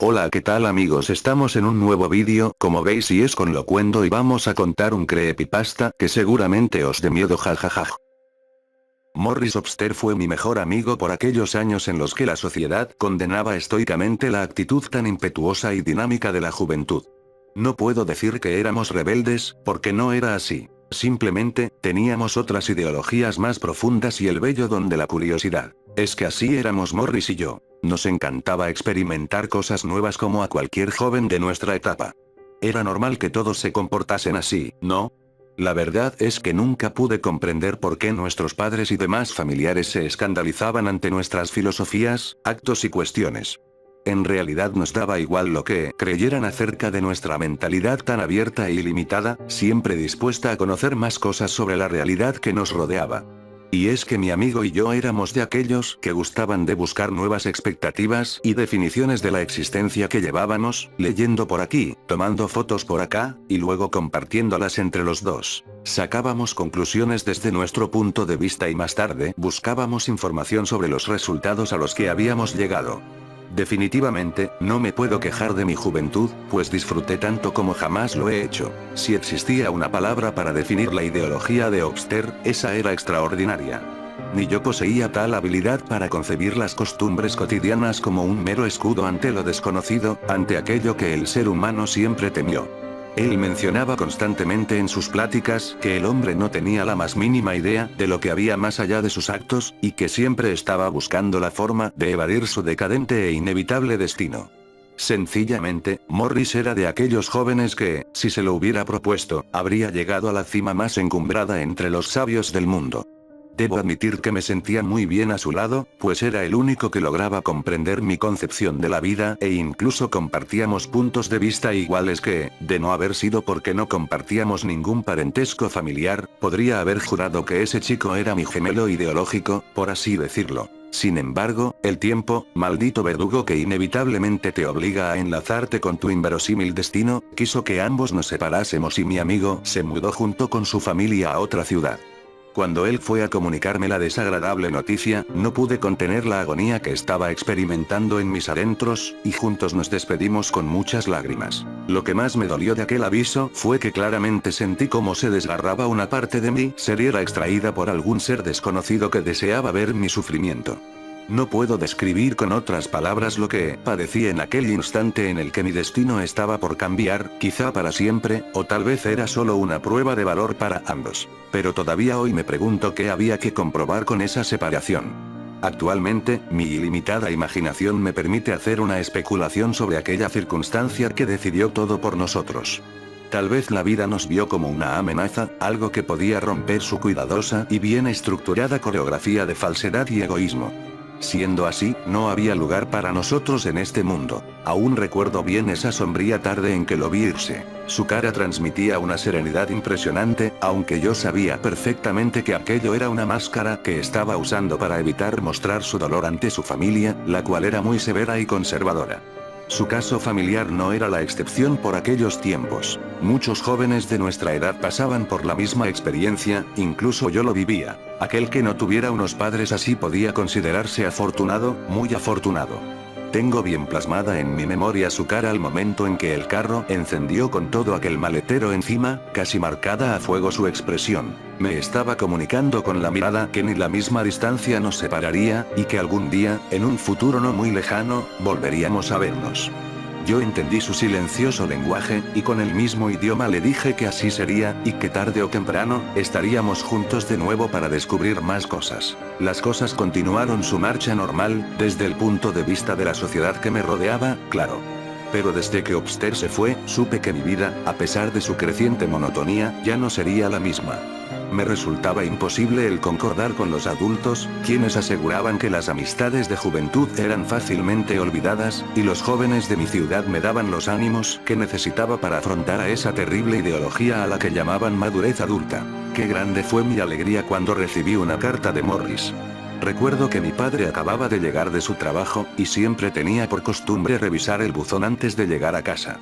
Hola, ¿qué tal amigos? Estamos en un nuevo vídeo, como veis, y es con Locuendo, y vamos a contar un creepypasta que seguramente os dé miedo, jajaja. Morris Obster fue mi mejor amigo por aquellos años en los que la sociedad condenaba estoicamente la actitud tan impetuosa y dinámica de la juventud. No puedo decir que éramos rebeldes, porque no era así. Simplemente, teníamos otras ideologías más profundas y el vello don de la curiosidad. Es que así éramos Morris y yo. Nos encantaba experimentar cosas nuevas como a cualquier joven de nuestra etapa. Era normal que todos se comportasen así, ¿no? La verdad es que nunca pude comprender por qué nuestros padres y demás familiares se escandalizaban ante nuestras filosofías, actos y cuestiones. En realidad nos daba igual lo que creyeran acerca de nuestra mentalidad tan abierta e ilimitada, siempre dispuesta a conocer más cosas sobre la realidad que nos rodeaba. Y es que mi amigo y yo éramos de aquellos que gustaban de buscar nuevas expectativas y definiciones de la existencia que llevábamos, leyendo por aquí, tomando fotos por acá, y luego compartiéndolas entre los dos. Sacábamos conclusiones desde nuestro punto de vista y más tarde buscábamos información sobre los resultados a los que habíamos llegado. Definitivamente, no me puedo quejar de mi juventud, pues disfruté tanto como jamás lo he hecho. Si existía una palabra para definir la ideología de Obster, esa era extraordinaria. Ni yo poseía tal habilidad para concebir las costumbres cotidianas como un mero escudo ante lo desconocido, ante aquello que el ser humano siempre temió. Él mencionaba constantemente en sus pláticas que el hombre no tenía la más mínima idea de lo que había más allá de sus actos, y que siempre estaba buscando la forma de evadir su decadente e inevitable destino. Sencillamente, Morris era de aquellos jóvenes que, si se lo hubiera propuesto, habría llegado a la cima más encumbrada entre los sabios del mundo. Debo admitir que me sentía muy bien a su lado, pues era el único que lograba comprender mi concepción de la vida, e incluso compartíamos puntos de vista iguales que, de no haber sido porque no compartíamos ningún parentesco familiar, podría haber jurado que ese chico era mi gemelo ideológico, por así decirlo. Sin embargo, el tiempo, maldito verdugo que inevitablemente te obliga a enlazarte con tu inverosímil destino, quiso que ambos nos separásemos y mi amigo se mudó junto con su familia a otra ciudad. Cuando él fue a comunicarme la desagradable noticia, no pude contener la agonía que estaba experimentando en mis adentros, y juntos nos despedimos con muchas lágrimas. Lo que más me dolió de aquel aviso fue que claramente sentí cómo se desgarraba una parte de mí, ser era extraída por algún ser desconocido que deseaba ver mi sufrimiento. No puedo describir con otras palabras lo que padecí en aquel instante en el que mi destino estaba por cambiar, quizá para siempre, o tal vez era solo una prueba de valor para ambos. Pero todavía hoy me pregunto qué había que comprobar con esa separación. Actualmente, mi ilimitada imaginación me permite hacer una especulación sobre aquella circunstancia que decidió todo por nosotros. Tal vez la vida nos vio como una amenaza, algo que podía romper su cuidadosa y bien estructurada coreografía de falsedad y egoísmo. Siendo así, no había lugar para nosotros en este mundo. Aún recuerdo bien esa sombría tarde en que lo vi irse. Su cara transmitía una serenidad impresionante, aunque yo sabía perfectamente que aquello era una máscara que estaba usando para evitar mostrar su dolor ante su familia, la cual era muy severa y conservadora. Su caso familiar no era la excepción por aquellos tiempos. Muchos jóvenes de nuestra edad pasaban por la misma experiencia, incluso yo lo vivía. Aquel que no tuviera unos padres así podía considerarse afortunado, muy afortunado. Tengo bien plasmada en mi memoria su cara al momento en que el carro encendió con todo aquel maletero encima, casi marcada a fuego su expresión. Me estaba comunicando con la mirada que ni la misma distancia nos separaría, y que algún día, en un futuro no muy lejano, volveríamos a vernos. Yo entendí su silencioso lenguaje, y con el mismo idioma le dije que así sería, y que tarde o temprano, estaríamos juntos de nuevo para descubrir más cosas. Las cosas continuaron su marcha normal, desde el punto de vista de la sociedad que me rodeaba, claro. Pero desde que Obster se fue, supe que mi vida, a pesar de su creciente monotonía, ya no sería la misma. Me resultaba imposible el concordar con los adultos, quienes aseguraban que las amistades de juventud eran fácilmente olvidadas, y los jóvenes de mi ciudad me daban los ánimos que necesitaba para afrontar a esa terrible ideología a la que llamaban madurez adulta. Qué grande fue mi alegría cuando recibí una carta de Morris. Recuerdo que mi padre acababa de llegar de su trabajo, y siempre tenía por costumbre revisar el buzón antes de llegar a casa.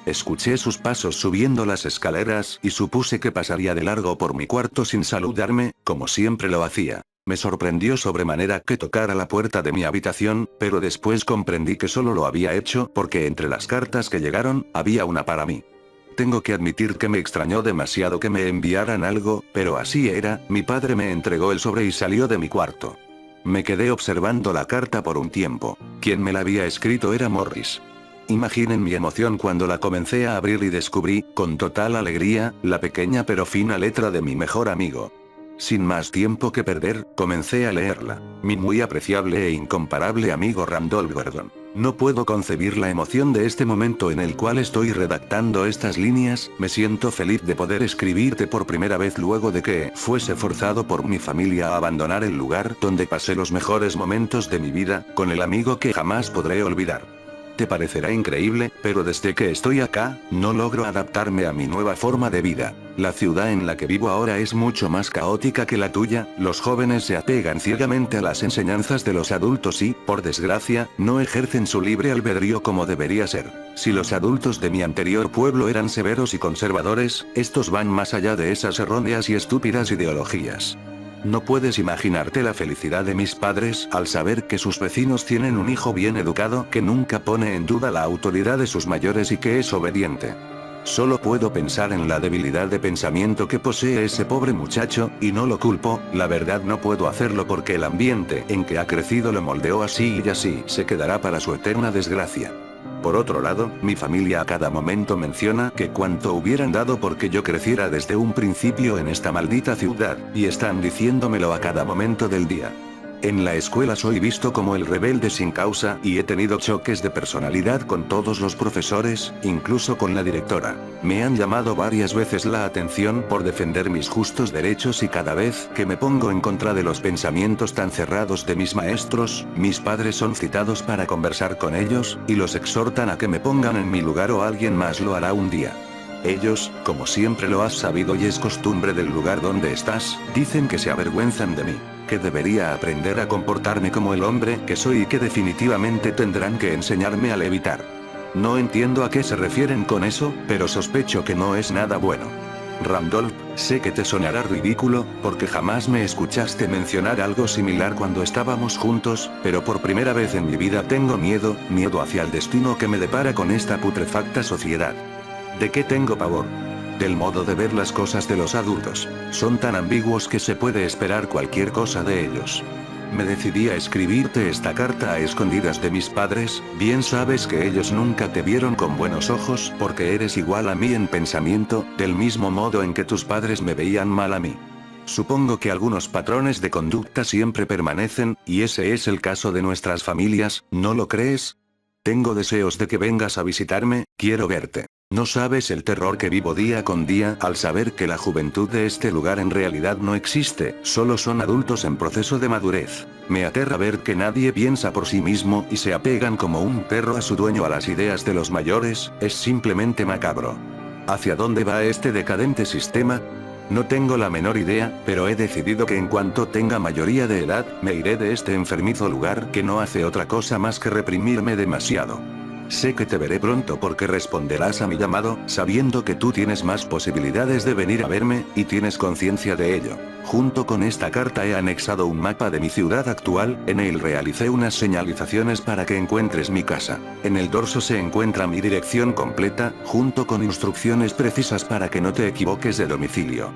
Escuché sus pasos subiendo las escaleras y supuse que pasaría de largo por mi cuarto sin saludarme, como siempre lo hacía. Me sorprendió sobremanera que tocara la puerta de mi habitación, pero después comprendí que solo lo había hecho porque entre las cartas que llegaron, había una para mí. Tengo que admitir que me extrañó demasiado que me enviaran algo, pero así era, mi padre me entregó el sobre y salió de mi cuarto. Me quedé observando la carta por un tiempo. Quien me la había escrito era Morris. Imaginen mi emoción cuando la comencé a abrir y descubrí, con total alegría, la pequeña pero fina letra de mi mejor amigo. Sin más tiempo que perder, comencé a leerla. Mi muy apreciable e incomparable amigo Randolph Gordon. No puedo concebir la emoción de este momento en el cual estoy redactando estas líneas, me siento feliz de poder escribirte por primera vez luego de que fuese forzado por mi familia a abandonar el lugar donde pasé los mejores momentos de mi vida, con el amigo que jamás podré olvidar. Te parecerá increíble, pero desde que estoy acá, no logro adaptarme a mi nueva forma de vida. La ciudad en la que vivo ahora es mucho más caótica que la tuya, los jóvenes se apegan ciegamente a las enseñanzas de los adultos y, por desgracia, no ejercen su libre albedrío como debería ser. Si los adultos de mi anterior pueblo eran severos y conservadores, estos van más allá de esas erróneas y estúpidas ideologías. No puedes imaginarte la felicidad de mis padres al saber que sus vecinos tienen un hijo bien educado que nunca pone en duda la autoridad de sus mayores y que es obediente. Solo puedo pensar en la debilidad de pensamiento que posee ese pobre muchacho, y no lo culpo, la verdad no puedo hacerlo porque el ambiente en que ha crecido lo moldeó así y así se quedará para su eterna desgracia. Por otro lado, mi familia a cada momento menciona que cuánto hubieran dado porque yo creciera desde un principio en esta maldita ciudad, y están diciéndomelo a cada momento del día. En la escuela soy visto como el rebelde sin causa y he tenido choques de personalidad con todos los profesores, incluso con la directora. Me han llamado varias veces la atención por defender mis justos derechos y cada vez que me pongo en contra de los pensamientos tan cerrados de mis maestros, mis padres son citados para conversar con ellos, y los exhortan a que me pongan en mi lugar o alguien más lo hará un día. Ellos, como siempre lo has sabido y es costumbre del lugar donde estás, dicen que se avergüenzan de mí, que debería aprender a comportarme como el hombre que soy y que definitivamente tendrán que enseñarme a levitar. No entiendo a qué se refieren con eso, pero sospecho que no es nada bueno. Randolph, sé que te sonará ridículo, porque jamás me escuchaste mencionar algo similar cuando estábamos juntos, pero por primera vez en mi vida tengo miedo hacia el destino que me depara con esta putrefacta sociedad. ¿De qué tengo pavor? Del modo de ver las cosas de los adultos. Son tan ambiguos que se puede esperar cualquier cosa de ellos. Me decidí a escribirte esta carta a escondidas de mis padres, bien sabes que ellos nunca te vieron con buenos ojos porque eres igual a mí en pensamiento, del mismo modo en que tus padres me veían mal a mí. Supongo que algunos patrones de conducta siempre permanecen, y ese es el caso de nuestras familias, ¿no lo crees? Tengo deseos de que vengas a visitarme, quiero verte. No sabes el terror que vivo día con día al saber que la juventud de este lugar en realidad no existe, solo son adultos en proceso de madurez. Me aterra ver que nadie piensa por sí mismo y se apegan como un perro a su dueño a las ideas de los mayores, es simplemente macabro. ¿Hacia dónde va este decadente sistema? No tengo la menor idea, pero he decidido que en cuanto tenga mayoría de edad, me iré de este enfermizo lugar que no hace otra cosa más que reprimirme demasiado. Sé que te veré pronto porque responderás a mi llamado, sabiendo que tú tienes más posibilidades de venir a verme, y tienes conciencia de ello. Junto con esta carta he anexado un mapa de mi ciudad actual, en él realicé unas señalizaciones para que encuentres mi casa. En el dorso se encuentra mi dirección completa, junto con instrucciones precisas para que no te equivoques de domicilio.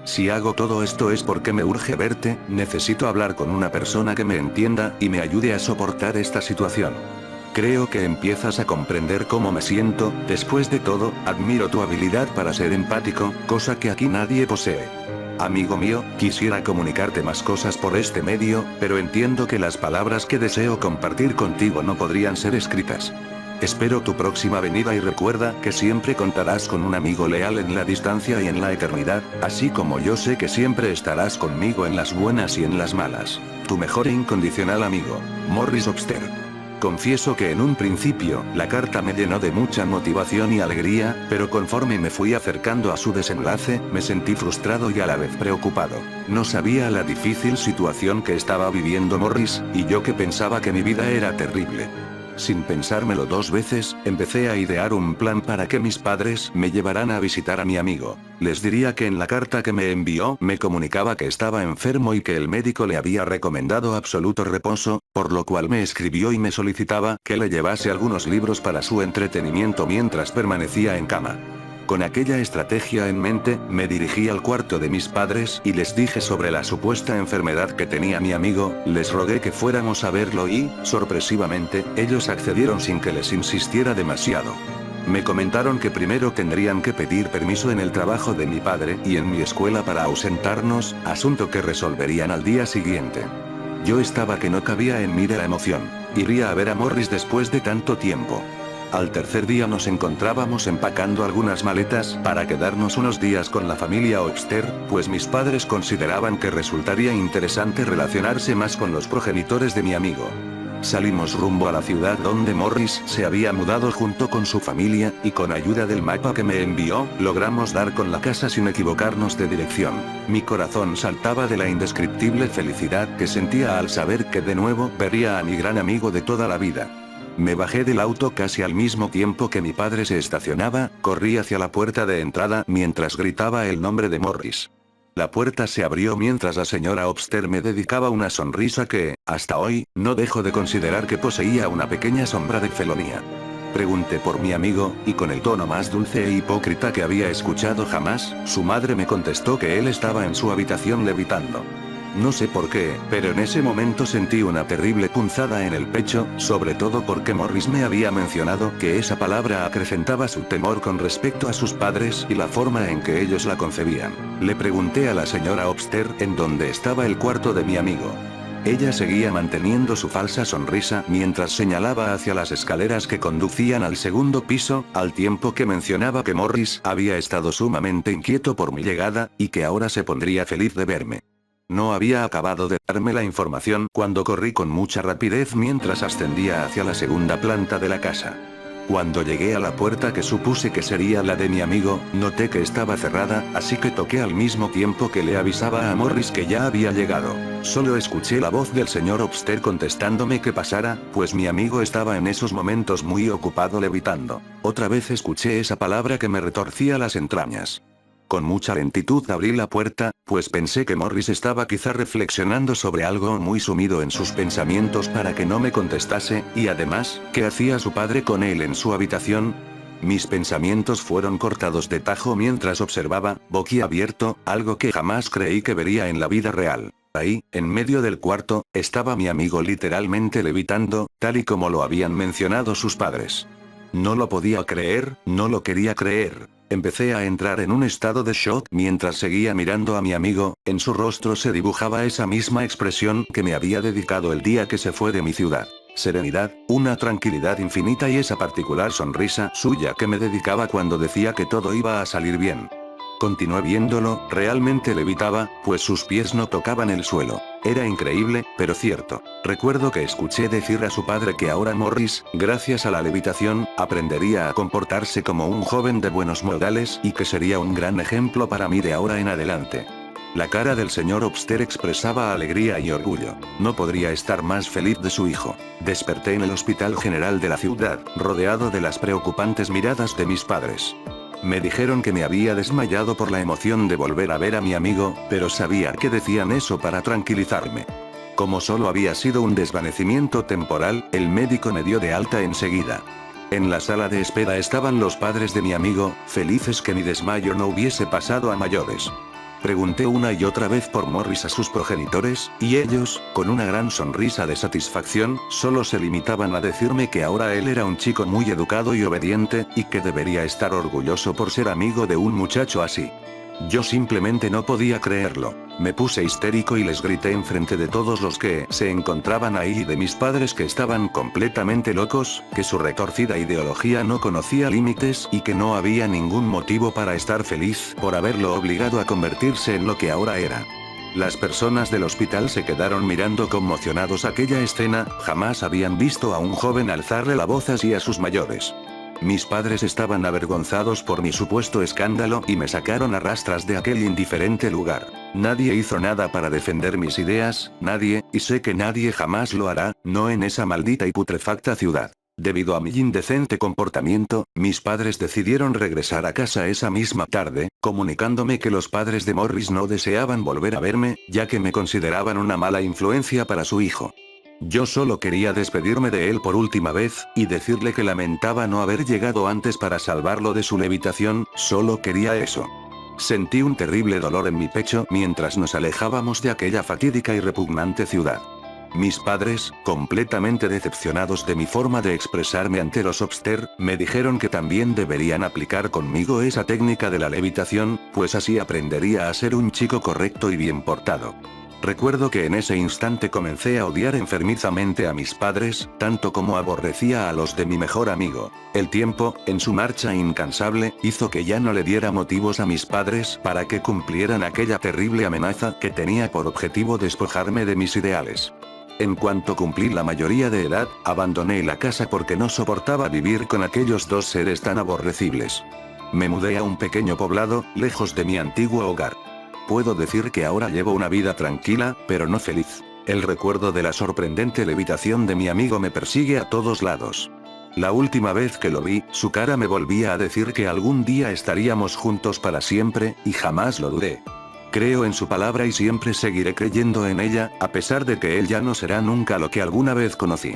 Si hago todo esto es porque me urge verte, necesito hablar con una persona que me entienda y me ayude a soportar esta situación. Creo que empiezas a comprender cómo me siento, después de todo, admiro tu habilidad para ser empático, cosa que aquí nadie posee. Amigo mío, quisiera comunicarte más cosas por este medio, pero entiendo que las palabras que deseo compartir contigo no podrían ser escritas. Espero tu próxima venida y recuerda que siempre contarás con un amigo leal en la distancia y en la eternidad, así como yo sé que siempre estarás conmigo en las buenas y en las malas. Tu mejor e incondicional amigo, Morris Obster. Confieso que en un principio, la carta me llenó de mucha motivación y alegría, pero conforme me fui acercando a su desenlace, me sentí frustrado y a la vez preocupado. No sabía la difícil situación que estaba viviendo Morris, y yo que pensaba que mi vida era terrible. Sin pensármelo dos veces, empecé a idear un plan para que mis padres me llevaran a visitar a mi amigo. Les diría que en la carta que me envió me comunicaba que estaba enfermo y que el médico le había recomendado absoluto reposo, por lo cual me escribió y me solicitaba que le llevase algunos libros para su entretenimiento mientras permanecía en cama. Con aquella estrategia en mente, me dirigí al cuarto de mis padres y les dije sobre la supuesta enfermedad que tenía mi amigo, les rogué que fuéramos a verlo y, sorpresivamente, ellos accedieron sin que les insistiera demasiado. Me comentaron que primero tendrían que pedir permiso en el trabajo de mi padre y en mi escuela para ausentarnos, asunto que resolverían al día siguiente. Yo estaba que no cabía en mí de la emoción. Iría a ver a Morris después de tanto tiempo. Al tercer día nos encontrábamos empacando algunas maletas para quedarnos unos días con la familia Obster, pues mis padres consideraban que resultaría interesante relacionarse más con los progenitores de mi amigo. Salimos rumbo a la ciudad donde Morris se había mudado junto con su familia, y con ayuda del mapa que me envió, logramos dar con la casa sin equivocarnos de dirección. Mi corazón saltaba de la indescriptible felicidad que sentía al saber que de nuevo vería a mi gran amigo de toda la vida. Me bajé del auto casi al mismo tiempo que mi padre se estacionaba, corrí hacia la puerta de entrada mientras gritaba el nombre de Morris. La puerta se abrió mientras la señora Obster me dedicaba una sonrisa que, hasta hoy, no dejo de considerar que poseía una pequeña sombra de felonía. Pregunté por mi amigo, y con el tono más dulce e hipócrita que había escuchado jamás, su madre me contestó que él estaba en su habitación levitando. No sé por qué, pero en ese momento sentí una terrible punzada en el pecho, sobre todo porque Morris me había mencionado que esa palabra acrecentaba su temor con respecto a sus padres y la forma en que ellos la concebían. Le pregunté a la señora Obster en dónde estaba el cuarto de mi amigo. Ella seguía manteniendo su falsa sonrisa mientras señalaba hacia las escaleras que conducían al segundo piso, al tiempo que mencionaba que Morris había estado sumamente inquieto por mi llegada, y que ahora se pondría feliz de verme. No había acabado de darme la información cuando corrí con mucha rapidez mientras ascendía hacia la segunda planta de la casa. Cuando llegué a la puerta que supuse que sería la de mi amigo, noté que estaba cerrada, así que toqué al mismo tiempo que le avisaba a Morris que ya había llegado. Solo escuché la voz del señor Obster contestándome que pasara, pues mi amigo estaba en esos momentos muy ocupado levitando. Otra vez escuché esa palabra que me retorcía las entrañas. Con mucha lentitud abrí la puerta, pues pensé que Morris estaba quizá reflexionando sobre algo muy sumido en sus pensamientos para que no me contestase, y además, ¿qué hacía su padre con él en su habitación? Mis pensamientos fueron cortados de tajo mientras observaba, boquiabierto, algo que jamás creí que vería en la vida real. Ahí, en medio del cuarto, estaba mi amigo literalmente levitando, tal y como lo habían mencionado sus padres. No lo podía creer, no lo quería creer. Empecé a entrar en un estado de shock mientras seguía mirando a mi amigo, en su rostro se dibujaba esa misma expresión que me había dedicado el día que se fue de mi ciudad. Serenidad, una tranquilidad infinita y esa particular sonrisa suya que me dedicaba cuando decía que todo iba a salir bien. Continué viéndolo, realmente levitaba, pues sus pies no tocaban el suelo. Era increíble, pero cierto. Recuerdo que escuché decir a su padre que ahora Morris, gracias a la levitación, aprendería a comportarse como un joven de buenos modales y que sería un gran ejemplo para mí de ahora en adelante. La cara del señor Obster expresaba alegría y orgullo. No podría estar más feliz de su hijo. Desperté en el hospital general de la ciudad, rodeado de las preocupantes miradas de mis padres. Me dijeron que me había desmayado por la emoción de volver a ver a mi amigo, pero sabía que decían eso para tranquilizarme. Como solo había sido un desvanecimiento temporal, el médico me dio de alta enseguida. En la sala de espera estaban los padres de mi amigo, felices que mi desmayo no hubiese pasado a mayores. Pregunté una y otra vez por Morris a sus progenitores, y ellos, con una gran sonrisa de satisfacción, solo se limitaban a decirme que ahora él era un chico muy educado y obediente, y que debería estar orgulloso por ser amigo de un muchacho así. Yo simplemente no podía creerlo. Me puse histérico y les grité enfrente de todos los que se encontraban ahí y de mis padres que estaban completamente locos, que su retorcida ideología no conocía límites y que no había ningún motivo para estar feliz por haberlo obligado a convertirse en lo que ahora era. Las personas del hospital se quedaron mirando conmocionados aquella escena, jamás habían visto a un joven alzarle la voz así a sus mayores. Mis padres estaban avergonzados por mi supuesto escándalo y me sacaron a rastras de aquel indiferente lugar. Nadie hizo nada para defender mis ideas, nadie, y sé que nadie jamás lo hará, no en esa maldita y putrefacta ciudad. Debido a mi indecente comportamiento, mis padres decidieron regresar a casa esa misma tarde, comunicándome que los padres de Morris no deseaban volver a verme, ya que me consideraban una mala influencia para su hijo. Yo solo quería despedirme de él por última vez, y decirle que lamentaba no haber llegado antes para salvarlo de su levitación, solo quería eso. Sentí un terrible dolor en mi pecho mientras nos alejábamos de aquella fatídica y repugnante ciudad. Mis padres, completamente decepcionados de mi forma de expresarme ante los Obster, me dijeron que también deberían aplicar conmigo esa técnica de la levitación, pues así aprendería a ser un chico correcto y bien portado. Recuerdo que en ese instante comencé a odiar enfermizamente a mis padres, tanto como aborrecía a los de mi mejor amigo. El tiempo, en su marcha incansable, hizo que ya no le diera motivos a mis padres para que cumplieran aquella terrible amenaza que tenía por objetivo despojarme de mis ideales. En cuanto cumplí la mayoría de edad, abandoné la casa porque no soportaba vivir con aquellos dos seres tan aborrecibles. Me mudé a un pequeño poblado, lejos de mi antiguo hogar. Puedo decir que ahora llevo una vida tranquila, pero no feliz. El recuerdo de la sorprendente levitación de mi amigo me persigue a todos lados. La última vez que lo vi, su cara me volvía a decir que algún día estaríamos juntos para siempre, y jamás lo dudé. Creo en su palabra y siempre seguiré creyendo en ella, a pesar de que él ya no será nunca lo que alguna vez conocí.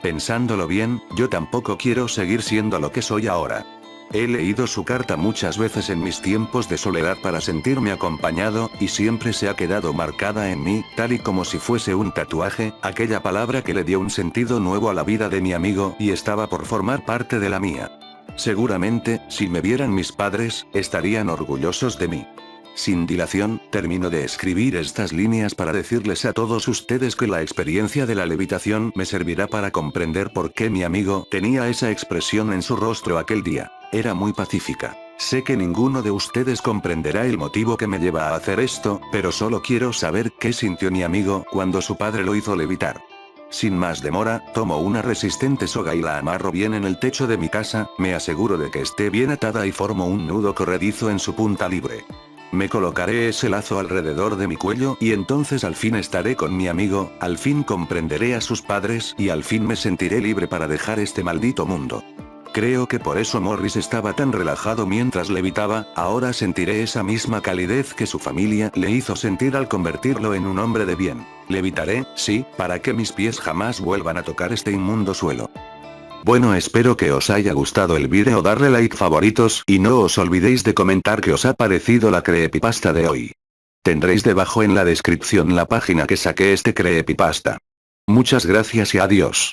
Pensándolo bien, yo tampoco quiero seguir siendo lo que soy ahora. He leído su carta muchas veces en mis tiempos de soledad para sentirme acompañado, y siempre se ha quedado marcada en mí, tal y como si fuese un tatuaje, aquella palabra que le dio un sentido nuevo a la vida de mi amigo y estaba por formar parte de la mía. Seguramente, si me vieran mis padres, estarían orgullosos de mí. Sin dilación, termino de escribir estas líneas para decirles a todos ustedes que la experiencia de la levitación me servirá para comprender por qué mi amigo tenía esa expresión en su rostro aquel día. Era muy pacífica. Sé que ninguno de ustedes comprenderá el motivo que me lleva a hacer esto, pero solo quiero saber qué sintió mi amigo cuando su padre lo hizo levitar. Sin más demora, tomo una resistente soga y la amarro bien en el techo de mi casa, me aseguro de que esté bien atada y formo un nudo corredizo en su punta libre. Me colocaré ese lazo alrededor de mi cuello y entonces al fin estaré con mi amigo, al fin comprenderé a sus padres y al fin me sentiré libre para dejar este maldito mundo. Creo que por eso Morris estaba tan relajado mientras levitaba, ahora sentiré esa misma calidez que su familia le hizo sentir al convertirlo en un hombre de bien. Levitaré, sí, para que mis pies jamás vuelvan a tocar este inmundo suelo. Bueno, espero que os haya gustado el vídeo, darle like, favoritos, y no os olvidéis de comentar qué os ha parecido la creepypasta de hoy. Tendréis debajo en la descripción la página que saqué este creepypasta. Muchas gracias y adiós.